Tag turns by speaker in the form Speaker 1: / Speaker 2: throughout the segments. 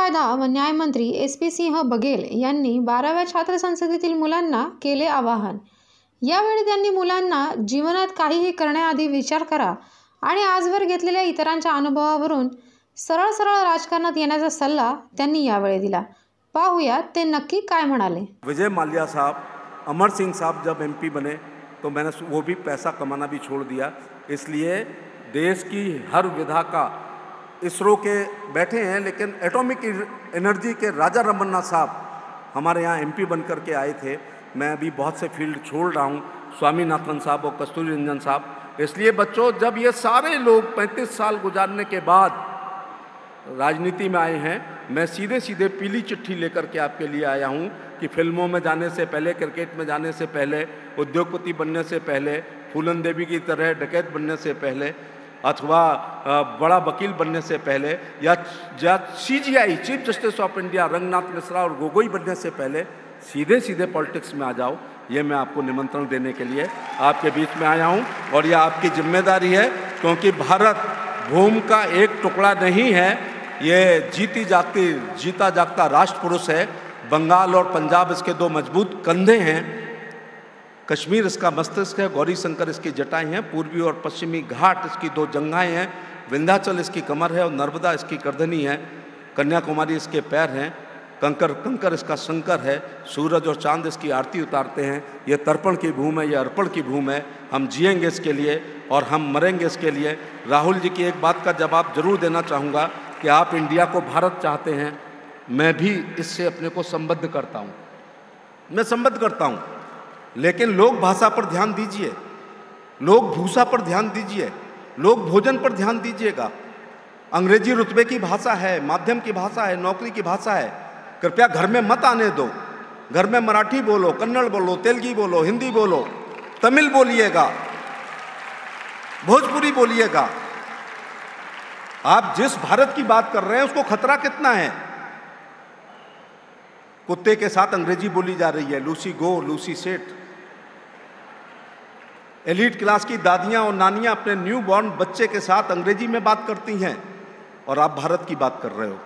Speaker 1: कायदा व न्याय मंत्री SP सिंह बघेल यांनी 12व्या छात्र संसदेतील मुलांना केले आवाहन। यावेळी त्यांनी मुलांना जीवनात काहीही करण्याआधी विचार करा आणि आजवर घेतलेल्या इतरांच्या अनुभवावरून सरळ सरळ राजकारणात येण्याचा सल्ला त्यांनी यावेळी दिला। पाहूया ते नक्की काय म्हणाले।
Speaker 2: विजय माल्या साहब, अमर सिंह साहब जब MP बने तो मैंने वो भी पैसा कमाना भी छोड़ दिया, इसलिए देश की हर विधा का इसरो के बैठे हैं, लेकिन एटॉमिक एनर्जी के राजा रमन्ना साहब हमारे यहाँ MP बन कर के आए थे। मैं अभी बहुत से फील्ड छोड़ रहा हूँ, स्वामीनाथन साहब और कस्तूरी रंजन साहब। इसलिए बच्चों, जब ये सारे लोग 35 साल गुजारने के बाद राजनीति में आए हैं, मैं सीधे सीधे पीली चिट्ठी लेकर के आपके लिए आया हूँ कि फिल्मों में जाने से पहले, क्रिकेट में जाने से पहले, उद्योगपति बनने से पहले, फूलन देवी की तरह डकैत बनने से पहले अथवा बड़ा वकील बनने से पहले या CJI chief justice of India Ranganath Mishra और गोगोई बनने से पहले सीधे सीधे पॉलिटिक्स में आ जाओ। ये मैं आपको निमंत्रण देने के लिए आपके बीच में आया हूँ और यह आपकी जिम्मेदारी है, क्योंकि भारत भूमि का एक टुकड़ा नहीं है, ये जीता जागता राष्ट्र पुरुष है। बंगाल और पंजाब इसके दो मजबूत कंधे हैं, कश्मीर इसका मस्तिष्क है, गौरी शंकर इसकी जटाएं हैं, पूर्वी और पश्चिमी घाट इसकी दो जंघाएं हैं, विंध्याचल इसकी कमर है और नर्मदा इसकी गर्दनी है, कन्याकुमारी इसके पैर हैं, कंकर इसका शंकर है, सूरज और चांद इसकी आरती उतारते हैं। ये तर्पण की भूमि है, ये अर्पण की भूमि है। हम जिएंगे इसके लिए और हम मरेंगे इसके लिए। राहुल जी की एक बात का जवाब जरूर देना चाहूँगा कि आप इंडिया को भारत चाहते हैं, मैं भी इससे अपने को संबद्ध करता हूँ, मैं संबद्ध करता हूँ, लेकिन लोक भाषा पर ध्यान दीजिए, लोक भूषा पर ध्यान दीजिए, लोक भोजन पर ध्यान दीजिएगा। अंग्रेजी रुतबे की भाषा है, माध्यम की भाषा है, नौकरी की भाषा है। कृपया घर में मत आने दो। घर में मराठी बोलो, कन्नड़ बोलो, तेलुगु बोलो, हिंदी बोलो, तमिल बोलिएगा, भोजपुरी बोलिएगा। आप जिस भारत की बात कर रहे हैं उसको खतरा कितना है? कुत्ते के साथ अंग्रेजी बोली जा रही है, लूसी गो, लूसी सेट। एलीट क्लास की दादियां और नानियां अपने न्यू बॉर्न बच्चे के साथ अंग्रेजी में बात करती हैं और आप भारत की बात कर रहे हो।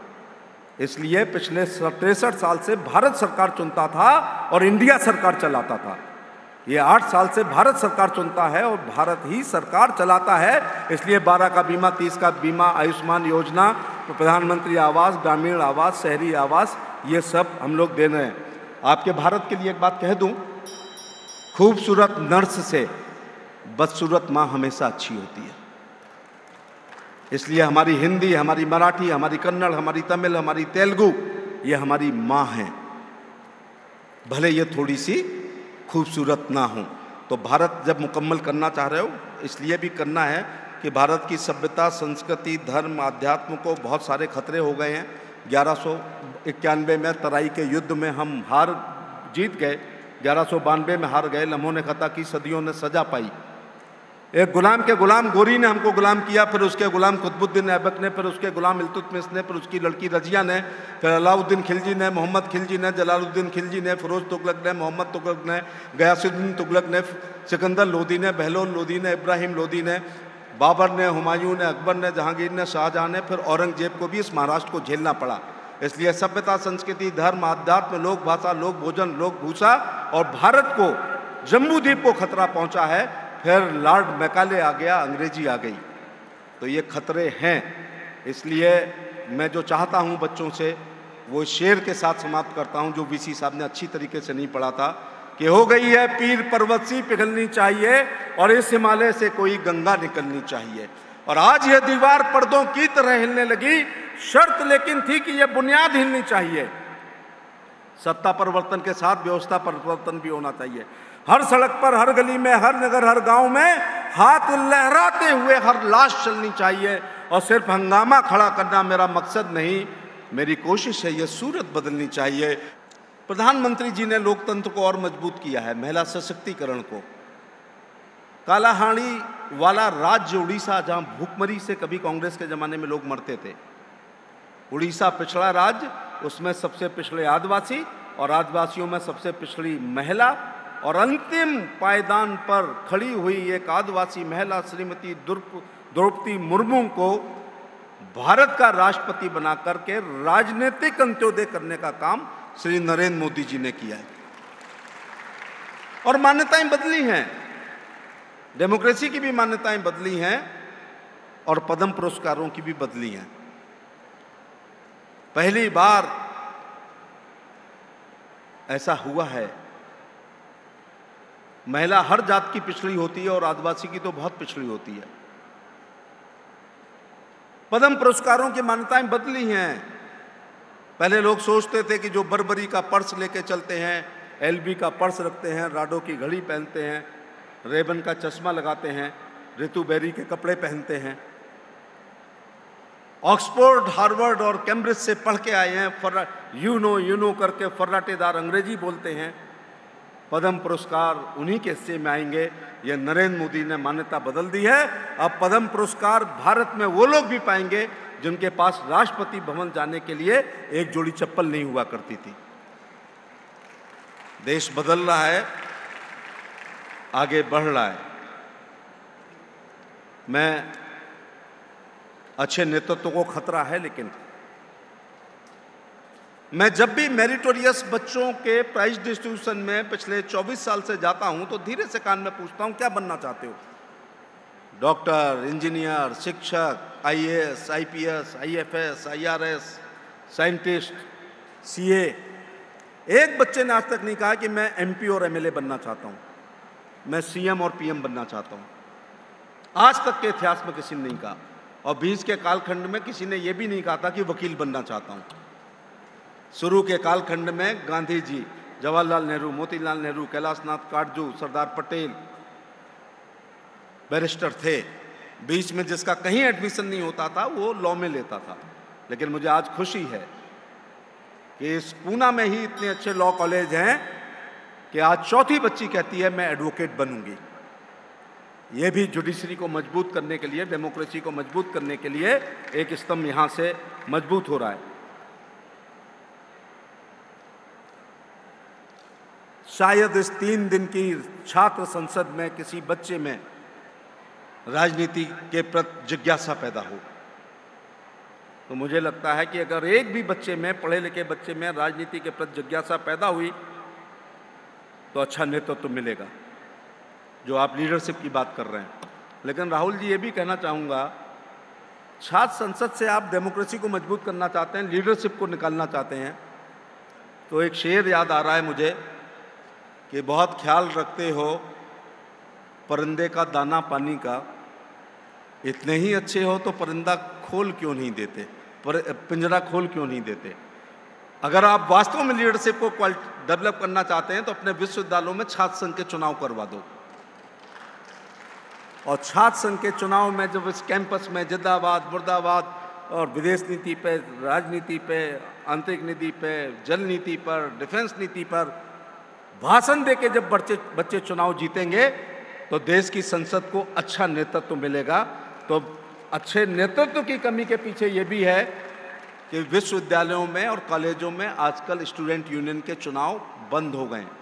Speaker 2: इसलिए पिछले 63 साल से भारत सरकार चुनता था और इंडिया सरकार चलाता था। ये 8 साल से भारत सरकार चुनता है और भारत ही सरकार चलाता है। इसलिए 12 का बीमा, 30 का बीमा, आयुष्मान योजना, प्रधानमंत्री आवास, ग्रामीण आवास, शहरी आवास, ये सब हम लोग दे रहे हैं। आपके भारत के लिए एक बात कह दूं, खूबसूरत नर्स से बदसूरत माँ हमेशा अच्छी होती है। इसलिए हमारी हिंदी, हमारी मराठी, हमारी कन्नड़, हमारी तमिल, हमारी तेलुगु, ये हमारी माँ हैं, भले ये थोड़ी सी खूबसूरत ना हो। तो भारत जब मुकम्मल करना चाह रहे हो, इसलिए भी करना है कि भारत की सभ्यता, संस्कृति, धर्म, अध्यात्म को बहुत सारे खतरे हो गए हैं। 1191 में तराई के युद्ध में हम जीत गए, 1192 में हार गए। लम्हों ने खता की, सदियों ने सजा पाई। एक गुलाम के गुलाम गोरी ने हमको गुलाम किया, फिर उसके गुलाम कुतुबुद्दीन ऐबक ने, फिर उसके गुलाम इल्तुतमिश ने, फिर उसकी लड़की रजिया ने, फिर अलाउद्दीन खिलजी ने, मोहम्मद खिलजी ने, जलालुद्दीन खिलजी ने, फिरोज तुगलक ने, मोहम्मद तुगलक ने, गयासुद्दीन तुगलक ने, सिकंदर लोदी ने, बहलोल लोदी ने, इब्राहिम लोदी ने, बाबर ने, हुमायूं ने, अकबर ने, जहांगीर ने, शाहजहां ने, फिर औरंगजेब को भी इस महाराष्ट्र को झेलना पड़ा। इसलिए सभ्यता, संस्कृति, धर्म, आध्यात्म, लोक भाषा, लोक भोजन, लोक भूषा और भारत को, जम्बू द्वीप को खतरा पहुंचा है। फिर लॉर्ड मैकाले आ गया, अंग्रेजी आ गई, तो ये खतरे हैं। इसलिए मैं जो चाहता हूं बच्चों से, वो शेर के साथ समाप्त करता हूं, जो VC साहब ने अच्छी तरीके से नहीं पढ़ा था, कि हो गई है पीर पर्वत सी पिघलनी चाहिए और इस हिमालय से कोई गंगा निकलनी चाहिए। और आज यह दीवार पर्दों की तरह हिलने लगी, शर्त लेकिन थी कि यह बुनियाद हिलनी चाहिए। सत्ता परिवर्तन के साथ व्यवस्था परिवर्तन भी होना चाहिए। हर सड़क पर, हर गली में, हर नगर, हर गांव में हाथ लहराते हुए हर लाश चलनी चाहिए। और सिर्फ हंगामा खड़ा करना मेरा मकसद नहीं, मेरी कोशिश है, यह सूरत बदलनी चाहिए। प्रधानमंत्री जी ने लोकतंत्र को और मजबूत किया है, महिला सशक्तिकरण को। कालाहांडी वाला राज्य उड़ीसा, जहां भूखमरी से कभी कांग्रेस के जमाने में लोग मरते थे, उड़ीसा पिछड़ा राज्य, उसमें सबसे पिछड़े आदिवासी और आदिवासियों में सबसे पिछड़ी महिला, और अंतिम पायदान पर खड़ी हुई एक आदिवासी महिला श्रीमती द्रौपदी मुर्मू को भारत का राष्ट्रपति बना करके राजनीतिक अंत्योदय करने का काम श्री नरेंद्र मोदी जी ने किया है। और मान्यताएं बदली हैं, डेमोक्रेसी की भी मान्यताएं बदली हैं और पद्म पुरस्कारों की भी बदली हैं। पहली बार ऐसा हुआ है, महिला हर जात की पिछड़ी होती है और आदिवासी की तो बहुत पिछड़ी होती है। पद्म पुरस्कारों की मान्यताएं बदली हैं। पहले लोग सोचते थे कि जो बर्बरी का पर्स लेके चलते हैं, एलबी का पर्स रखते हैं, राडो की घड़ी पहनते हैं, रेबन का चश्मा लगाते हैं, ऋतु बेरी के कपड़े पहनते हैं, ऑक्सफोर्ड, हार्वर्ड और कैम्ब्रिज से पढ़ के आए हैं, यू नो करके फर्राटेदार अंग्रेजी बोलते हैं, पद्म पुरस्कार उन्हीं के हिस्से में आएंगे। ये नरेंद्र मोदी ने मान्यता बदल दी है। अब पद्म पुरस्कार भारत में वो लोग भी पाएंगे जिनके पास राष्ट्रपति भवन जाने के लिए एक जोड़ी चप्पल नहीं हुआ करती थी। देश बदल रहा है, आगे बढ़ रहा है। मैं अच्छे नेतृत्व को खतरा है, लेकिन मैं जब भी मेरिटोरियस बच्चों के प्राइज डिस्ट्रीब्यूशन में पिछले 24 साल से जाता हूं तो धीरे से कान में पूछता हूं, क्या बनना चाहते हो? डॉक्टर, इंजीनियर, शिक्षक, IAS, IPS, IFS, IRS, scientist, CA. एक बच्चे ने आज तक नहीं कहा कि मैं एमपी और एमएलए बनना चाहता हूं, मैं सीएम और पीएम बनना चाहता हूं। आज तक के इतिहास में किसी ने नहीं कहा। और बीच के कालखंड में किसी ने यह भी नहीं कहा था कि वकील बनना चाहता हूं। शुरू के कालखंड में गांधी जी, जवाहरलाल नेहरू, मोतीलाल नेहरू, कैलाशनाथ काटजू, सरदार पटेल बैरिस्टर थे। बीच में जिसका कहीं एडमिशन नहीं होता था वो लॉ में लेता था। लेकिन मुझे आज खुशी है कि इस पूना में ही इतने अच्छे लॉ कॉलेज हैं कि आज चौथी बच्ची कहती है मैं एडवोकेट बनूंगी। ये भी जुडिशरी को मजबूत करने के लिए, डेमोक्रेसी को मजबूत करने के लिए एक स्तंभ यहां से मजबूत हो रहा है। शायद इस 3 दिन की छात्र संसद में किसी बच्चे में राजनीति के प्रति जिज्ञासा पैदा हो। तो मुझे लगता है कि अगर एक भी बच्चे में, पढ़े लिखे बच्चे में राजनीति के प्रति जिज्ञासा पैदा हुई तो अच्छा नेतृत्व मिलेगा, जो आप लीडरशिप की बात कर रहे हैं। लेकिन राहुल जी, ये भी कहना चाहूँगा, छात्र संसद से आप डेमोक्रेसी को मजबूत करना चाहते हैं, लीडरशिप को निकालना चाहते हैं, तो एक शेर याद आ रहा है मुझे कि बहुत ख्याल रखते हो परिंदे का दाना पानी का, इतने ही अच्छे हो तो परिंदा खोल क्यों नहीं देते, पिंजरा खोल क्यों नहीं देते। अगर आप वास्तव में लीडरशिप को डेवलप करना चाहते हैं तो अपने विश्वविद्यालयों में छात्र संघ के चुनाव करवा दो। और छात्र संघ के चुनाव में जब इस कैंपस में जिंदाबाद, मुर्दाबाद और विदेश नीति पे, राजनीति पे, आंतरिक नीति पे, जल नीति पर, डिफेंस नीति पर भाषण देके जब बच्चे चुनाव जीतेंगे तो देश की संसद को अच्छा नेतृत्व मिलेगा। तो अच्छे नेतृत्व की कमी के पीछे ये भी है कि विश्वविद्यालयों में और कॉलेजों में आजकल स्टूडेंट यूनियन के चुनाव बंद हो गए हैं।